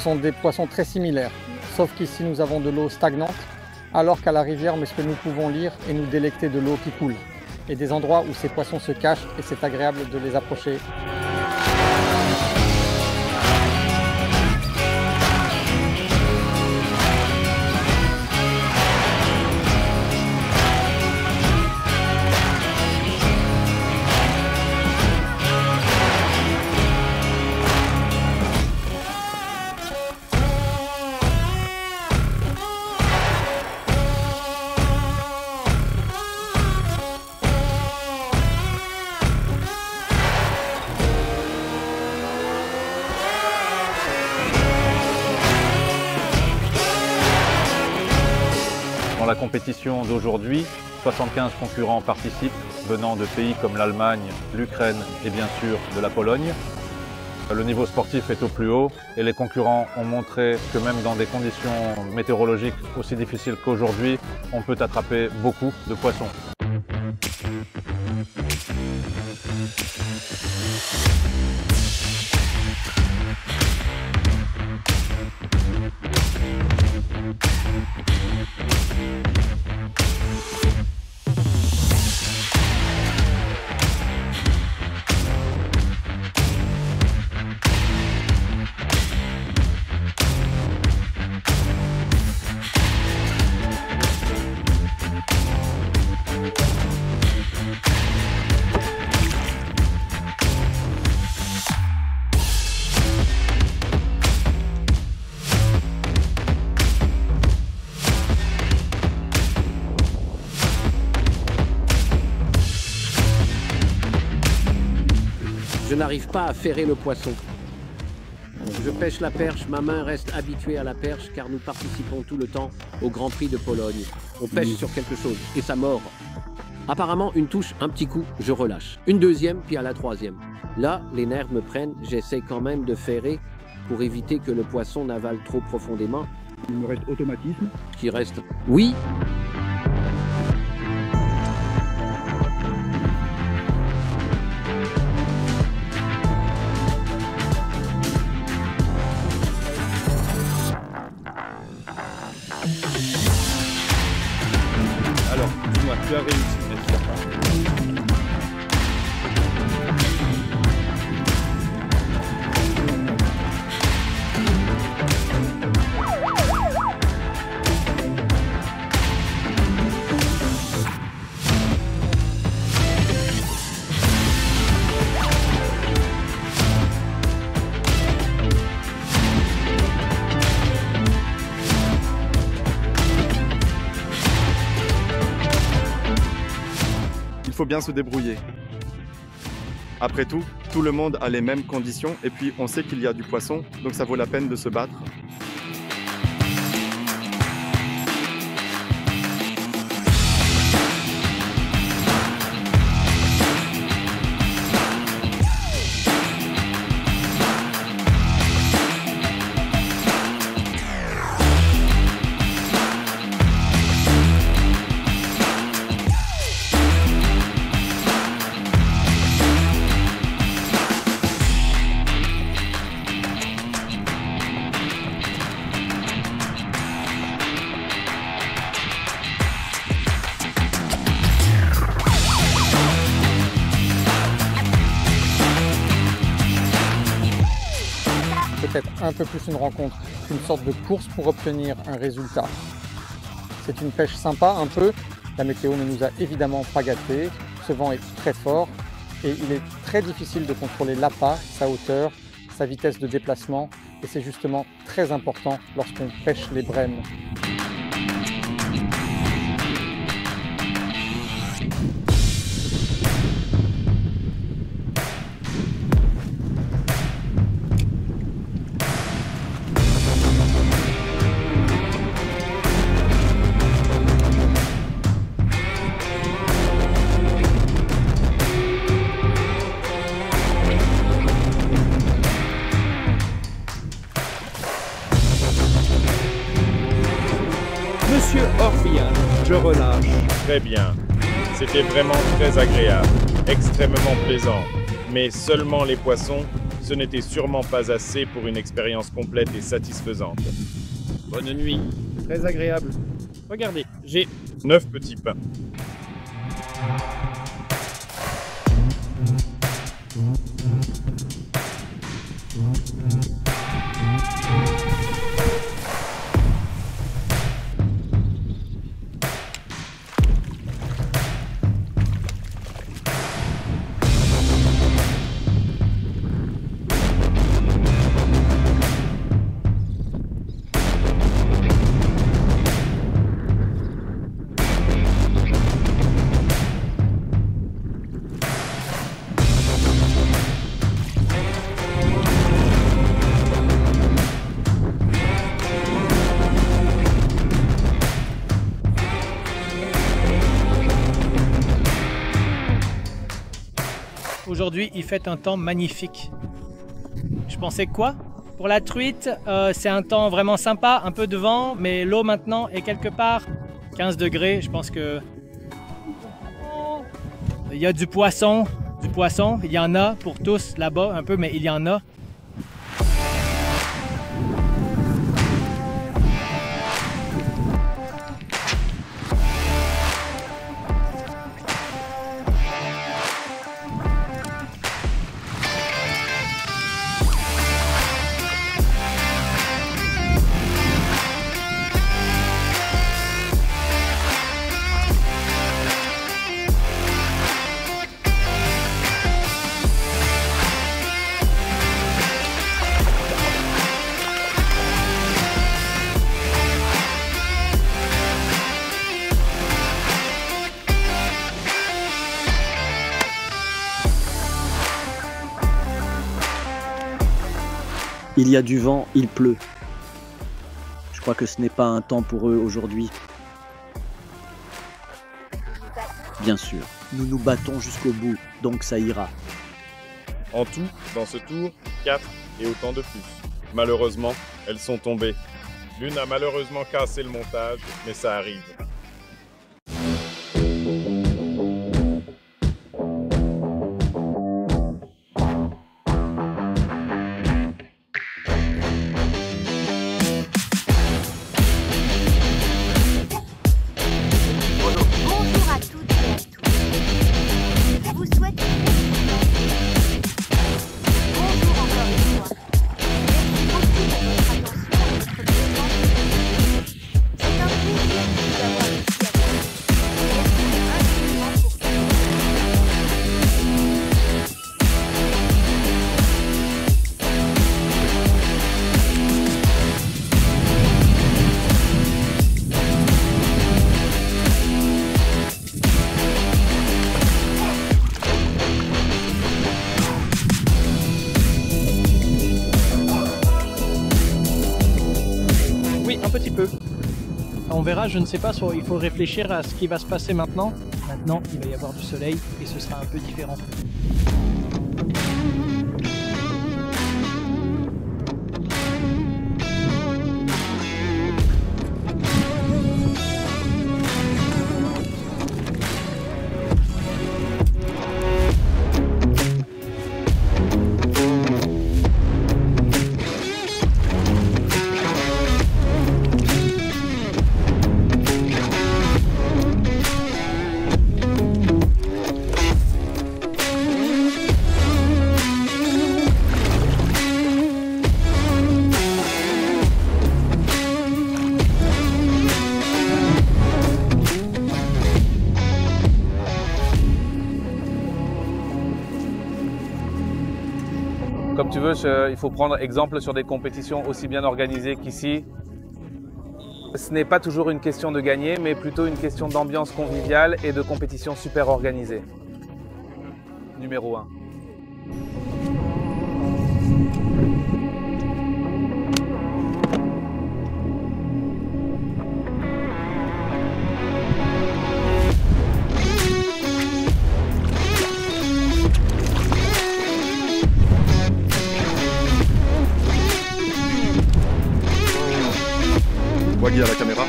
Ce sont des poissons très similaires, sauf qu'ici nous avons de l'eau stagnante, alors qu'à la rivière, mais ce que nous pouvons lire et nous délecter de l'eau qui coule, et des endroits où ces poissons se cachent et c'est agréable de les approcher. Dans la compétition d'aujourd'hui, 75 concurrents participent, venant de pays comme l'Allemagne, l'Ukraine et bien sûr de la Pologne. Le niveau sportif est au plus haut et les concurrents ont montré que même dans des conditions météorologiques aussi difficiles qu'aujourd'hui, on peut attraper beaucoup de poissons. Je n'arrive pas à ferrer le poisson. Je pêche la perche, ma main reste habituée à la perche car nous participons tout le temps au Grand Prix de Pologne. On pêche sur quelque chose et ça mord. Apparemment, une touche, un petit coup, je relâche. Une deuxième, puis à la troisième. Là, les nerfs me prennent, j'essaie quand même de ferrer pour éviter que le poisson n'avale trop profondément. Il me reste automatisme. Qui reste... Oui. Alors, dis-moi, tu as réussi, n'est-ce pas? Il faut bien se débrouiller. Après tout le monde a les mêmes conditions et puis on sait qu'il y a du poisson, donc ça vaut la peine de se battre. Peut-être un peu plus une rencontre qu'une sorte de course pour obtenir un résultat. C'est une pêche sympa un peu, la météo ne nous a évidemment pas gâtés, ce vent est très fort et il est très difficile de contrôler l'appât, sa hauteur, sa vitesse de déplacement et c'est justement très important lorsqu'on pêche les brèmes. Monsieur Orphia, je relâche. Très bien. C'était vraiment très agréable, extrêmement plaisant. Mais seulement les poissons ce n'était sûrement pas assez pour une expérience complète et satisfaisante. Bonne nuit. Très agréable. Regardez, j'ai 9 petits pains. Aujourd'hui, il fait un temps magnifique. Je pensais quoi? Pour la truite, c'est un temps vraiment sympa, un peu de vent, mais l'eau maintenant est quelque part 15 degrés. Je pense que il y a du poisson, il y en a pour tous là-bas un peu, mais il y en a. Il y a du vent, il pleut. Je crois que ce n'est pas un temps pour eux aujourd'hui. Bien sûr, nous nous battons jusqu'au bout, donc ça ira. En tout, dans ce tour, 4 et autant de plus. Malheureusement, elles sont tombées. L'une a malheureusement cassé le montage, mais ça arrive. Un petit peu. On verra, je ne sais pas, il faut réfléchir à ce qui va se passer maintenant. Maintenant, il va y avoir du soleil et ce sera un peu différent. Comme tu veux, il faut prendre exemple sur des compétitions aussi bien organisées qu'ici. Ce n'est pas toujours une question de gagner, mais plutôt une question d'ambiance conviviale et de compétition super organisée. Numéro 1. Waggy à la caméra.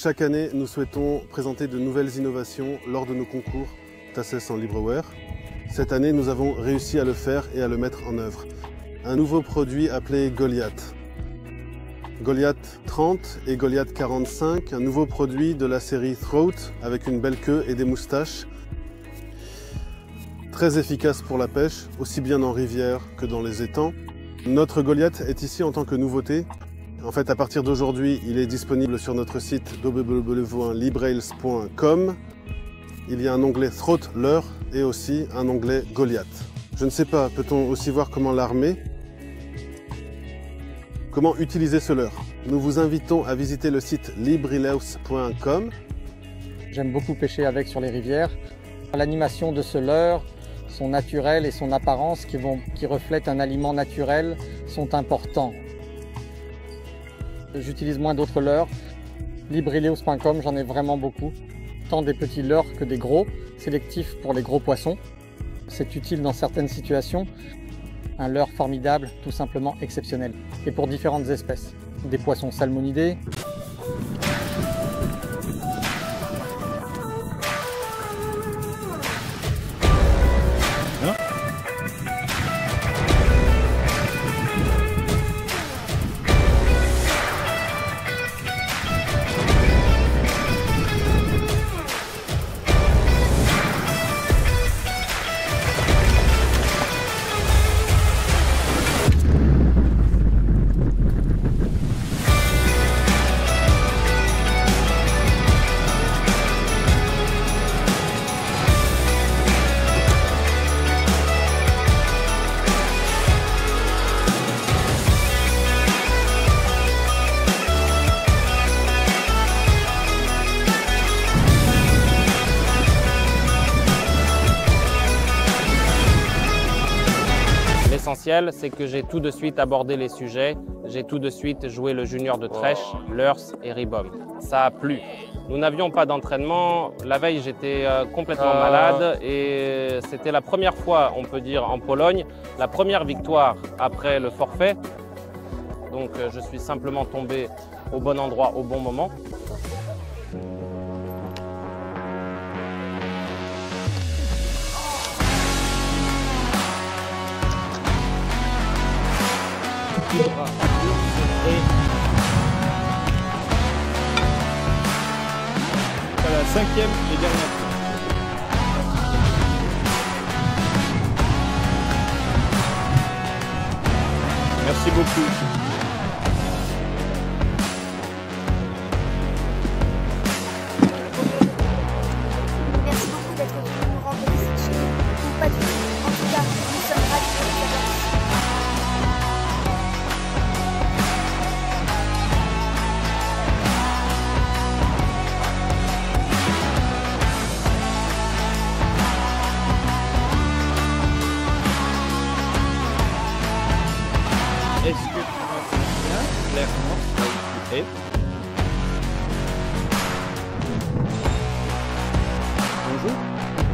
Chaque année, nous souhaitons présenter de nouvelles innovations lors de nos concours TASES en Libreware. Cette année, nous avons réussi à le faire et à le mettre en œuvre. Un nouveau produit appelé Goliath. Goliath 30 et Goliath 45, un nouveau produit de la série Throat avec une belle queue et des moustaches. Très efficace pour la pêche, aussi bien en rivière que dans les étangs. Notre Goliath est ici en tant que nouveauté. En fait, à partir d'aujourd'hui, il est disponible sur notre site www.librails.com. Il y a un onglet Throat leurre et aussi un onglet Goliath. Je ne sais pas, peut-on aussi voir comment l'armer? Comment utiliser ce leurre? Nous vous invitons à visiter le site librileus.com. J'aime beaucoup pêcher avec sur les rivières. L'animation de ce leurre, son naturel et son apparence qui reflètent un aliment naturel sont importants. J'utilise moins d'autres leurres. Librileus.com, j'en ai vraiment beaucoup. Tant des petits leurres que des gros, sélectifs pour les gros poissons. C'est utile dans certaines situations. Un leurre formidable, tout simplement exceptionnel. Et pour différentes espèces. Des poissons salmonidés. L'essentiel, c'est que j'ai tout de suite abordé les sujets, j'ai tout de suite joué le junior de Trèche, Leurs et Ribom. Ça a plu. Nous n'avions pas d'entraînement. La veille, j'étais complètement malade et c'était la première fois, on peut dire, en Pologne, la première victoire après le forfait. Donc je suis simplement tombé au bon endroit, au bon moment. À la 5e et dernière fois. Merci beaucoup. Merci beaucoup d'être venu nous rendre visite chez nous. Ou pas du tout. En tout cas, nous sommes ravis de vous avoir. Est-ce que tu m'as bien clairement là où tu es? Bonjour.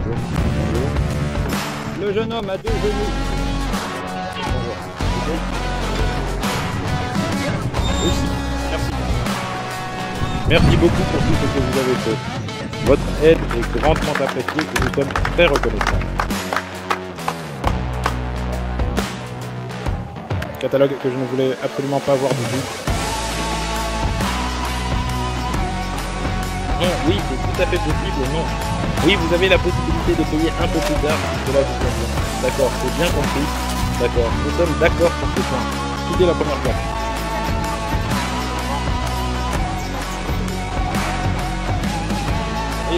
Bonjour. Le jeune homme a deux genoux. Bonjour. Aussi. Merci. Merci beaucoup pour tout ce que vous avez fait. Votre aide est grandement appréciée et nous sommes très reconnaissants. Catalogue que je ne voulais absolument pas voir du tout. Non, oui, c'est tout à fait possible, non. Oui, vous avez la possibilité de payer un peu plus tard si cela vous convient. D'accord, c'est bien compris. D'accord, nous sommes d'accord sur ce point. Quittez la première place.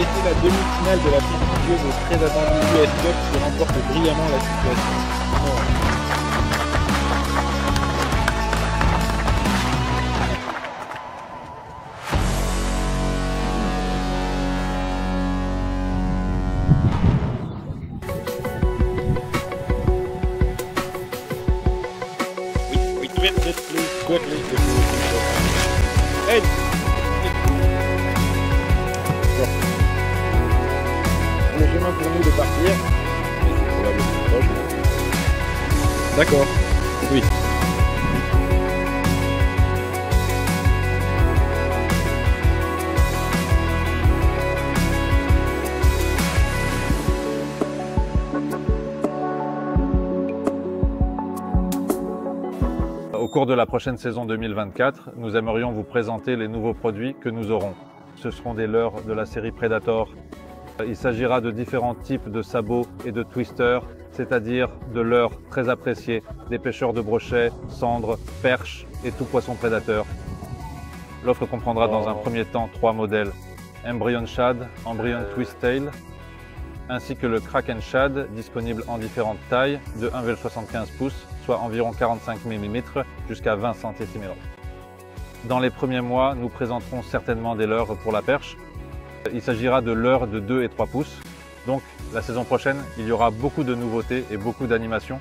Et c'est la demi-finale de la prestigieuse et très attendue US Cup qui remporte brillamment la situation. Non. Hey. Le chemin pour nous de partir. D'accord. Oui. cours de la prochaine saison 2024, nous aimerions vous présenter les nouveaux produits que nous aurons. Ce seront des leurres de la série Predator. Il s'agira de différents types de sabots et de twisters, c'est-à-dire de leurres très appréciés des pêcheurs de brochets, cendres, perches et tout poisson prédateur. L'offre comprendra dans un premier temps 3 modèles, Embryon Shad, Embryon Twist Tail, ainsi que le Kraken Shad, disponible en différentes tailles, de 1,75 pouces, soit environ 45 mm, jusqu'à 20 cm. Dans les premiers mois, nous présenterons certainement des leurres pour la perche. Il s'agira de leurres de 2 et 3 pouces. Donc, la saison prochaine, il y aura beaucoup de nouveautés et beaucoup d'animations.